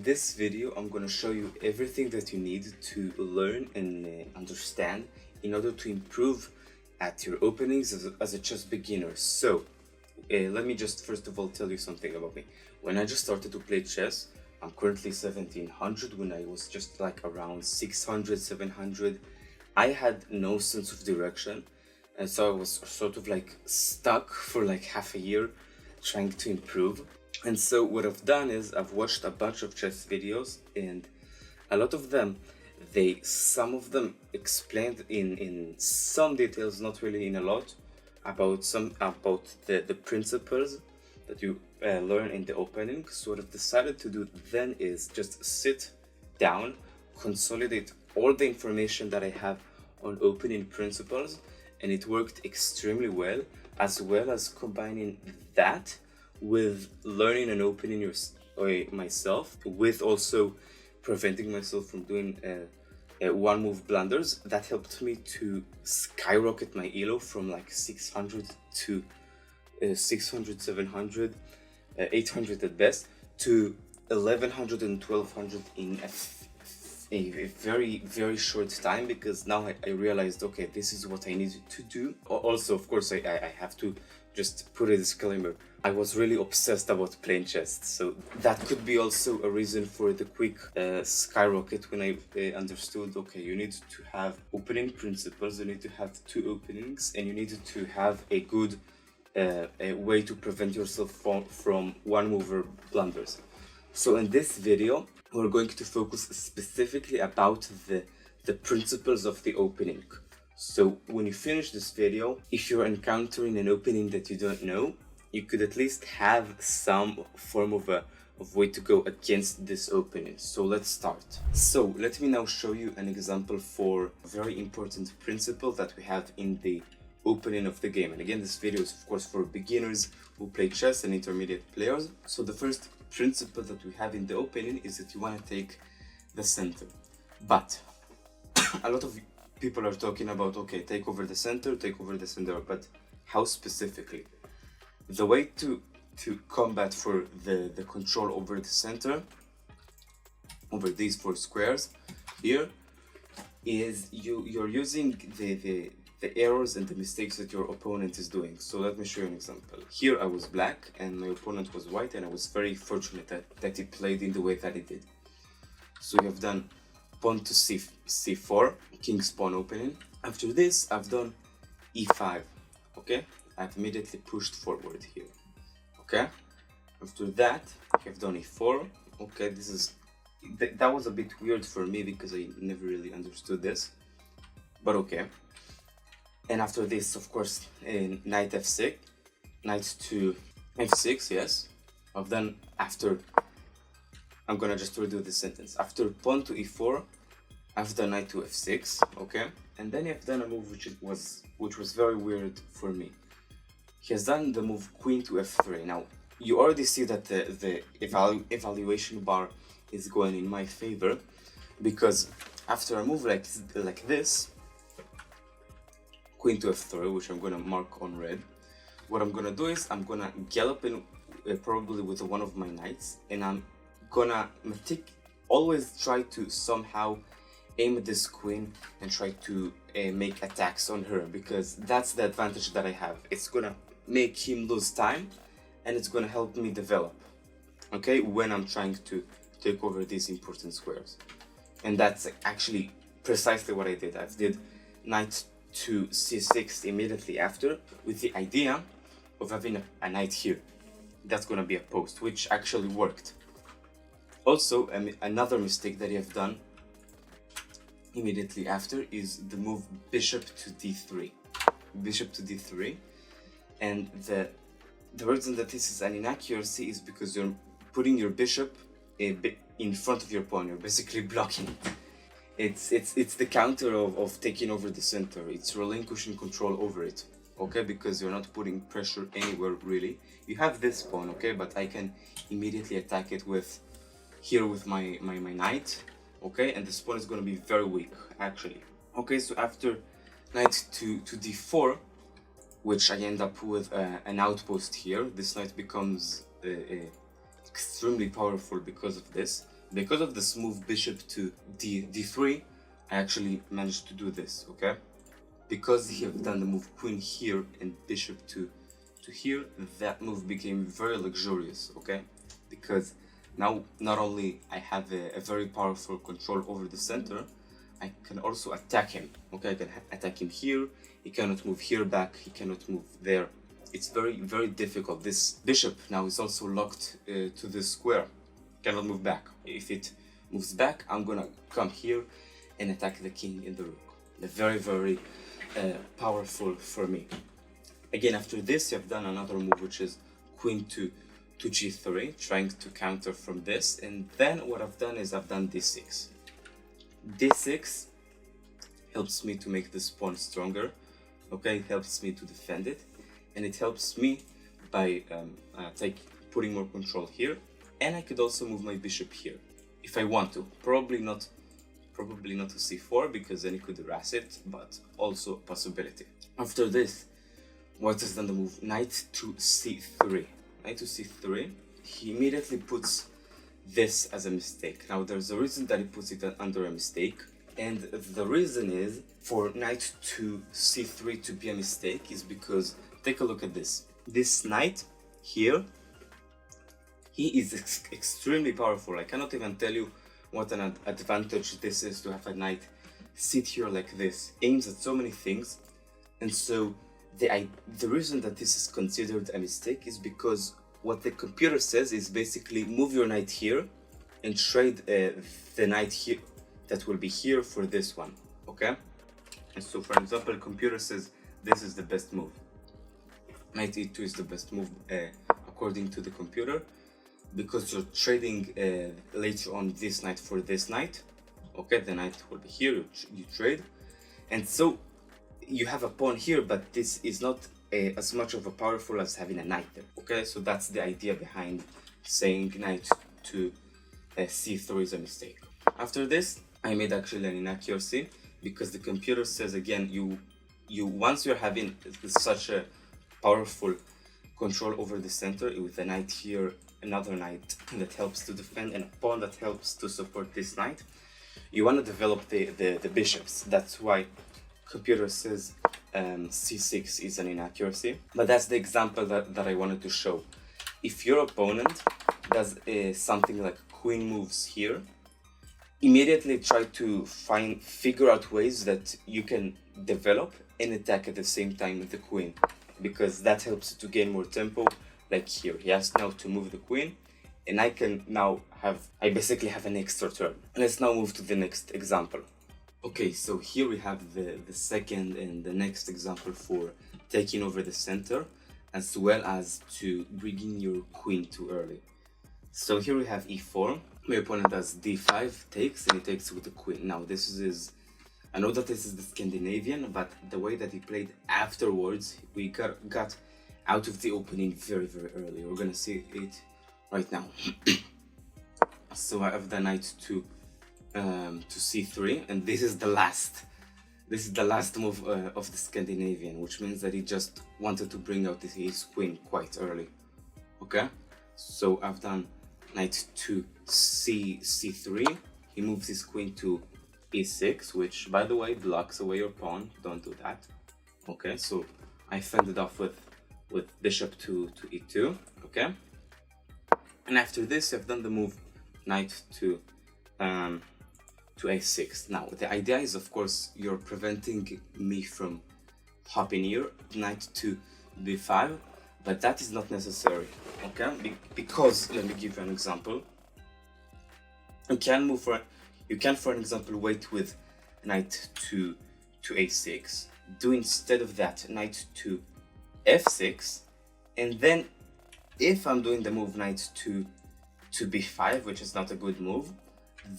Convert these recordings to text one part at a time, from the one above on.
this video, I'm going to show you everything that you need to learn and understand in order to improve at your openings as a chess beginner. So, let me just first of all tell you something about me. When I just started to play chess, I'm currently 1700. When I was just like around 600, 700, I had no sense of direction. And so I was sort of like stuck for like half a year trying to improve. And so what I've done is I've watched a bunch of chess videos, and a lot of them, some of them explained in some details, not really in a lot, about the principles that you learn in the opening. So what I've decided to do then is just sit down, consolidate all the information that I have on opening principles, and it worked extremely well as combining that with learning and opening myself, with also preventing myself from doing one move blunders. That helped me to skyrocket my elo from like 600 to 600, 700, 800 at best, to 1100 and 1200 in a very, very short time, because now I realized, okay, this is what I needed to do. Also, of course, I have to just put a disclaimer. I was really obsessed about playing chess, so that could be also a reason for the quick skyrocket when I understood, okay, you need to have opening principles, you need to have two openings, and you need to have a good a way to prevent yourself from one mover blunders. So in this video, we're going to focus specifically about the principles of the opening. So when you finish this video, if you're encountering an opening that you don't know, you could at least have some form of way to go against this opening. So let's start. So let me now show you an example for a very important principle that we have in the opening of the game. And again, this video is of course for beginners who play chess and intermediate players. So the first principle that we have in the opening is that you want to take the center. But a lot of people are talking about, okay, take over the center, but how specifically? The way to combat for the control over the center, over these four squares here, is you're using the errors and the mistakes that your opponent is doing. So let me show you an example. Here I was black and my opponent was white, and I was very fortunate that he played in the way that he did. So we have done pawn to c4, king's pawn opening. After this, I've done e5, okay? I've immediately pushed forward here, okay? After that, I've done e4, okay? That was a bit weird for me because I never really understood this, but okay. And after this, of course, knight f6, knight to f6, yes. I've done after, I'm gonna just redo this sentence. After pawn to e4, I've done knight to f6, okay? And then I've done a move which was very weird for me. He has done the move queen to f3. Now, you already see that the evaluation bar is going in my favor, because after a move like this, queen to f3, which I'm gonna mark on red, what I'm gonna do is I'm gonna gallop in probably with one of my knights, and I'm gonna always try to somehow aim at this queen and try to make attacks on her, because that's the advantage that I have. It's gonna make him lose time, and it's gonna help me develop, okay, when I'm trying to take over these important squares. And that's actually precisely what I did. I did knight to c6 immediately after, with the idea of having a knight here. That's gonna be a post, which actually worked. Also, another mistake that I have done immediately after is the move bishop to d3. Bishop to d3. And the reason that this is an inaccuracy is because you're putting your bishop in front of your pawn. You're basically blocking it. It's the counter of taking over the center. It's relinquishing control over it, okay? Because you're not putting pressure anywhere really. You have this pawn, okay, but I can immediately attack it with my knight, okay? And this pawn is going to be very weak actually. Okay, so after knight to d4, which I end up with an outpost here, this knight becomes extremely powerful because of this. because of this move bishop to d3, I actually managed to do this, okay? Because he have done the move queen here and bishop to here, that move became very luxurious, okay? Because now not only I have a very powerful control over the center, I can also attack him, okay? I can attack him here, he cannot move here back, he cannot move there. It's very, very difficult. This bishop now is also locked to this square, cannot move back. If it moves back, I'm gonna come here and attack the king and the rook. They're very, very powerful for me. Again, after this, you have done another move, which is queen to g3, trying to counter from this. And then what I've done is I've done d6. d6 helps me to make this pawn stronger, okay? It helps me to defend it, and it helps me by putting more control here. And I could also move my bishop here if I want to. Probably not to c4 because then he could harass it, but also a possibility. After this, White has done the move knight to c3. Knight to c3. He immediately puts this as a mistake. Now there's a reason that he puts it under a mistake, and the reason is for knight to c3 to be a mistake is because, take a look at this. This knight here, he is extremely powerful. I cannot even tell you what an advantage this is to have a knight sit here like this. Aims at so many things, and so the reason that this is considered a mistake is because what the computer says is basically move your knight here and trade the knight here that will be here for this one, okay? And so for example, the computer says this is the best move. Knight e2 is the best move according to the computer, because you're trading later on this knight for this knight, okay? The knight will be here, you trade, and so you have a pawn here, but this is not as much of a powerful as having a knight there, okay? So that's the idea behind saying knight to c3 is a mistake. After this, I made actually an inaccuracy, because the computer says again, you once you're having such a powerful control over the center with a knight here, another knight that helps to defend, and a pawn that helps to support this knight, you want to develop the bishops. That's why computer says c6 is an inaccuracy. But that's the example that I wanted to show. If your opponent does something like queen moves here, immediately try to figure out ways that you can develop and attack at the same time with the queen, because that helps to gain more tempo. Like here, he has now to move the queen, and I can now I basically have an extra turn. Let's now move to the next example. Okay, so here we have the second and the next example for taking over the center, as well as to bringing your queen too early. So here we have e4. My opponent does d5, takes, and he takes with the queen. Now this is, I know that this is the Scandinavian, but the way that he played afterwards, we got out of the opening very, very early. We're gonna see it right now. So I have the knight to c3, and this is the last move of the Scandinavian, which means that he just wanted to bring out his queen quite early. Okay, so I've done knight to c3. He moves his queen to e6, which by the way blocks away your pawn. Don't do that. Okay, so I fended off with bishop to e2. Okay, and after this I've done the move knight to a6. Now the idea is, of course, you're preventing me from hopping here, knight to b5, but that is not necessary, okay? Because let me give you an example. You can, for an example, wait with knight to a6. Do instead of that knight to f6, and then if I'm doing the move knight to b5, which is not a good move,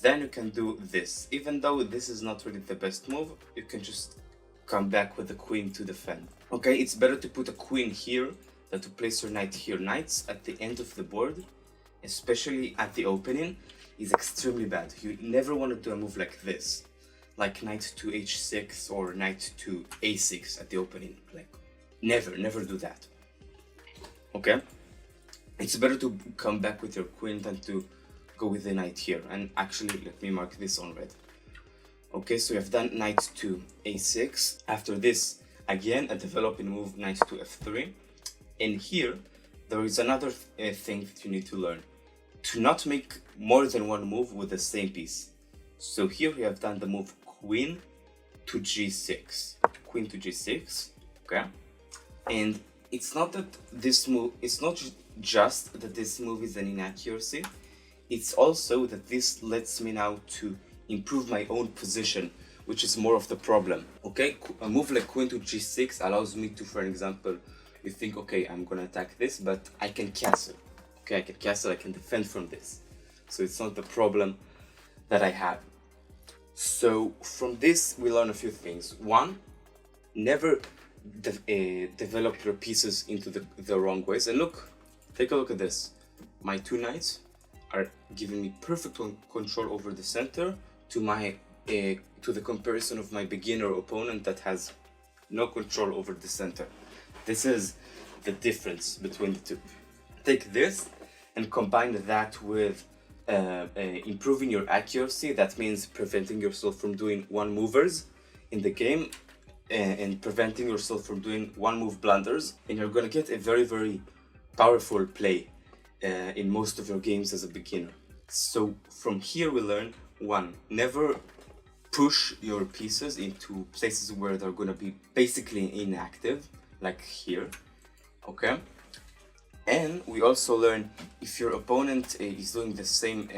then you can do this. Even though this is not really the best move, you can just come back with the queen to defend. Okay, it's better to put a queen here than to place your knight here. Knights at the end of the board, especially at the opening, is extremely bad. You never want to do a move like this, like knight to h6 or knight to a6 at the opening. Like, never do that. Okay, it's better to come back with your queen than to go with the knight here. And actually, let me mark this on red. Okay, so we have done knight to a6. After this, again, a developing move, knight to f3. And here, there is another thing that you need to learn. To not make more than one move with the same piece. So here we have done the move queen to g6. Queen to g6, okay? And it's not that this move, it's not just that this move is an inaccuracy, it's also that this lets me now to improve my own position, which is more of the problem. Okay, a move like queen to g6 allows me to, for an example, you think, okay, I'm gonna attack this, but I can castle. Okay, I can castle, I can defend from this. So it's not the problem that I have. So from this, we learn a few things. One, never develop your pieces into the wrong ways. And look, take a look at this. My two knights are giving me perfect control over the center to the comparison of my beginner opponent that has no control over the center. This is the difference between the two. Take this and combine that with improving your accuracy. That means preventing yourself from doing one movers in the game and preventing yourself from doing one move blunders, and you're gonna get a very, very powerful play in most of your games as a beginner. So from here we learn, one, never push your pieces into places where they're gonna be basically inactive, like here, okay? And we also learn, if your opponent is doing the same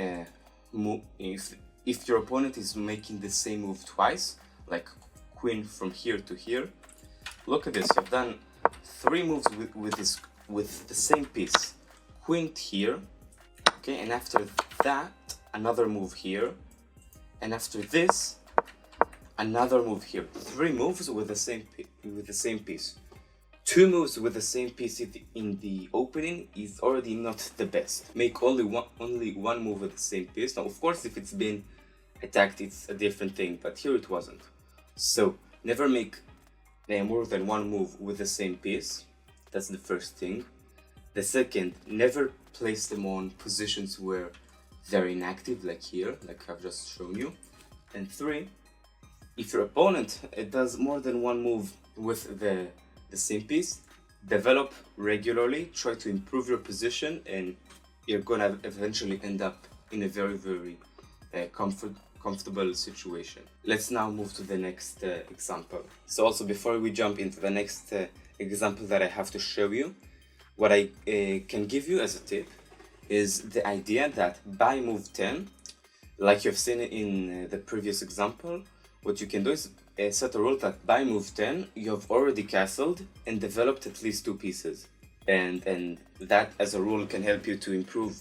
move, if your opponent is making the same move twice, like queen from here to here, look at this, I've done 3 moves with the same piece. Queen here, okay, and after that, another move here, and after this, another move here. 3 moves with the same piece. 2 moves with the same piece in the opening is already not the best. Make only one move with the same piece. Now, of course, if it's been attacked, it's a different thing, but here it wasn't. So, never make more than one move with the same piece. That's the first thing. The second, never place them on positions where they're inactive, like here, like I've just shown you. And 3, if your opponent does more than one move with the same piece, develop regularly, try to improve your position, and you're gonna eventually end up in a very, very comfortable situation. Let's now move to the next example. So also, before we jump into the next example that I have to show you, what I can give you as a tip is the idea that by move 10, like you've seen in the previous example, what you can do is set a rule that by move 10, you have already castled and developed at least 2 pieces. And that as a rule can help you to improve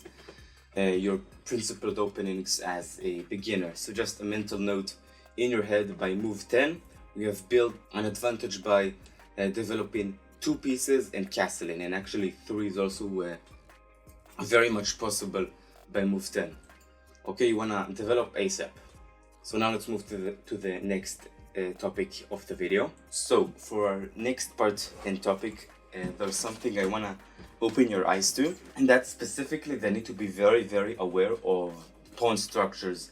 your principled openings as a beginner. So just a mental note in your head, by move 10, you have built an advantage by developing 2 pieces and castling, and actually 3 is also very much possible by move 10. Okay, you wanna develop ASAP. So now let's move to the next topic of the video. So for our next part and topic, there's something I wanna open your eyes to, and that's specifically they need to be very, very aware of pawn structures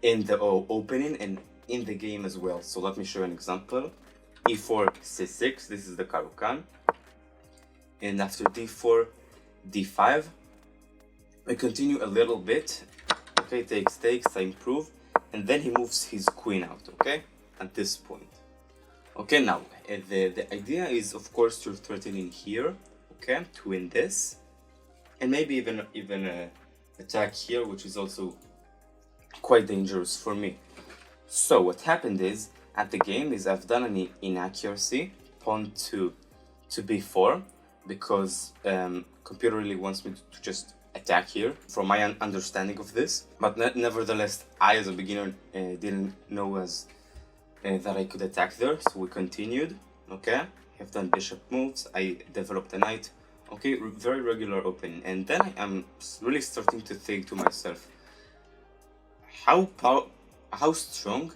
in the opening and in the game as well. So let me show you an example. e4, c6, this is the Caro-Kann, and after d4, d5, I continue a little bit, okay, takes, I improve, and then he moves his queen out, okay, at this point. Okay, now, the idea is, of course, you're threatening here, okay, to win this, and maybe even attack here, which is also quite dangerous for me. So what happened is, at the game, is I've done an inaccuracy, pawn to b4, because computer really wants me to just attack here, from my understanding of this. But nevertheless, I as a beginner didn't know that I could attack there, so we continued. Okay, I've done bishop moves, I developed a knight. Okay, very regular opening, and then I'm really starting to think to myself, how strong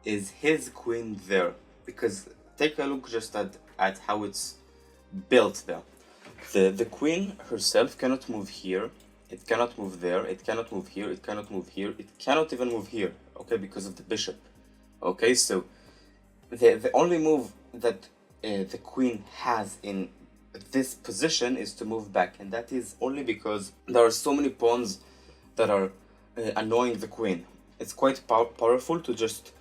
is his queen there? Because take a look just at how it's built there. The queen herself cannot move here, It cannot move there, it cannot move here, it cannot move here, it cannot even move here, okay, because of the bishop. Okay, so the only move that the queen has in this position is to move back, and that is only because there are so many pawns that are annoying the queen. It's quite powerful to just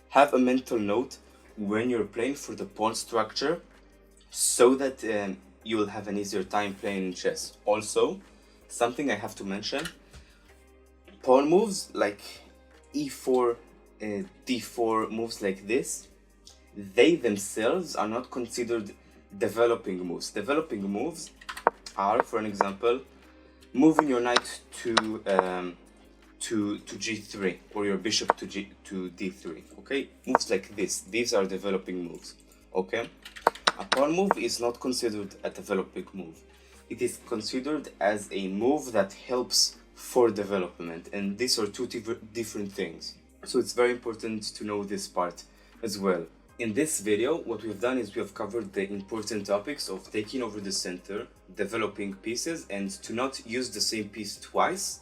have a mental note when you're playing for the pawn structure, so that you will have an easier time playing chess. Also, something I have to mention, pawn moves like e4, d4, moves like this, they themselves are not considered developing moves. Developing moves are, for an example, moving your knight to g3, or your bishop to d3. Okay, moves like this, these are developing moves. Okay, a pawn move is not considered a developing move. It is considered as a move that helps for development, and these are two different things. So it's very important to know this part as well. In this video, what we've done is we have covered the important topics of taking over the center, developing pieces, and to not use the same piece twice.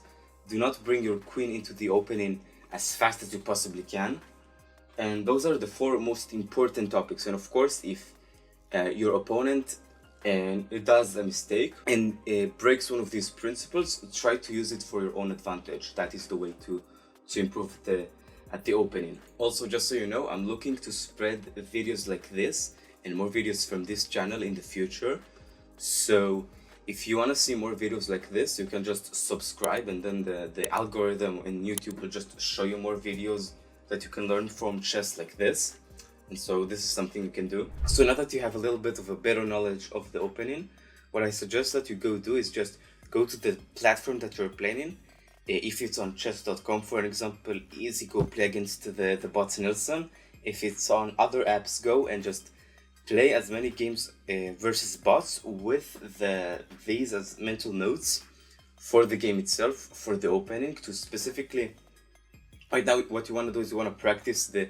Do not bring your queen into the opening as fast as you possibly can. And those are the 4 most important topics. And of course, if your opponent does a mistake and breaks one of these principles, try to use it for your own advantage. That is the way to improve at the opening. Also, just so you know, I'm looking to spread videos like this and more videos from this channel in the future. So if you want to see more videos like this, you can just subscribe, and then the algorithm in YouTube will just show you more videos that you can learn from chess like this. And so this is something you can do. So now that you have a little bit of a better knowledge of the opening, what I suggest that you go do is just go to the platform that you're playing in. If it's on chess.com, for example, easy, go play against the bot Nilsson. If it's on other apps, go and just play as many games versus bots with these as mental notes for the game itself, for the opening, to specifically, right now what you want to do is you want to practice the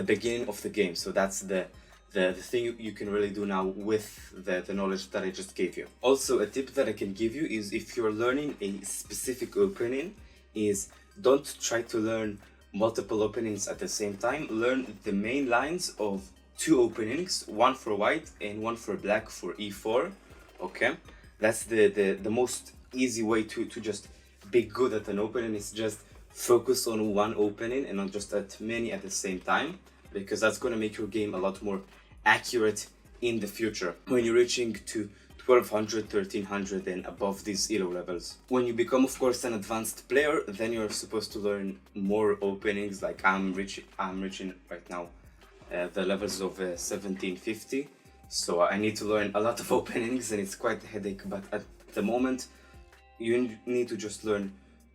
beginning of the game. So that's the thing you can really do now with the knowledge that I just gave you. Also, a tip that I can give you is, if you're learning a specific opening, is don't try to learn multiple openings at the same time. Learn the main lines of 2 openings, one for white and one for black for e4. Okay, that's the most easy way to just be good at an opening, is just focus on one opening and not just at many at the same time, because that's going to make your game a lot more accurate in the future when you're reaching to 1200, 1300 and above these ELO levels. When you become, of course, an advanced player, then you're supposed to learn more openings. Like I'm reaching right now the levels of 1750, so I need to learn a lot of openings, and it's quite a headache. But at the moment, you need to just learn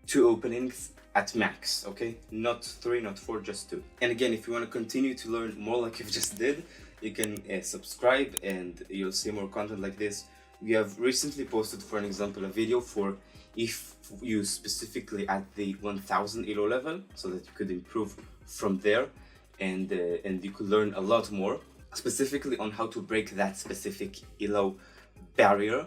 2 openings at max, okay? Not 3, not 4, just 2. And again, if you want to continue to learn more like you've just did, you can subscribe and you'll see more content like this. We have recently posted, for an example, a video for if you specifically at the 1000 ELO level, so that you could improve from there, and you could learn a lot more, specifically on how to break that specific ELO barrier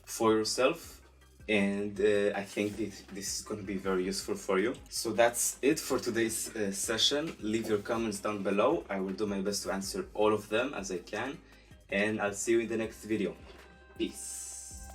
for yourself. And I think this is going to be very useful for you. So that's it for today's session. Leave your comments down below. I will do my best to answer all of them as I can, and I'll see you in the next video. Peace.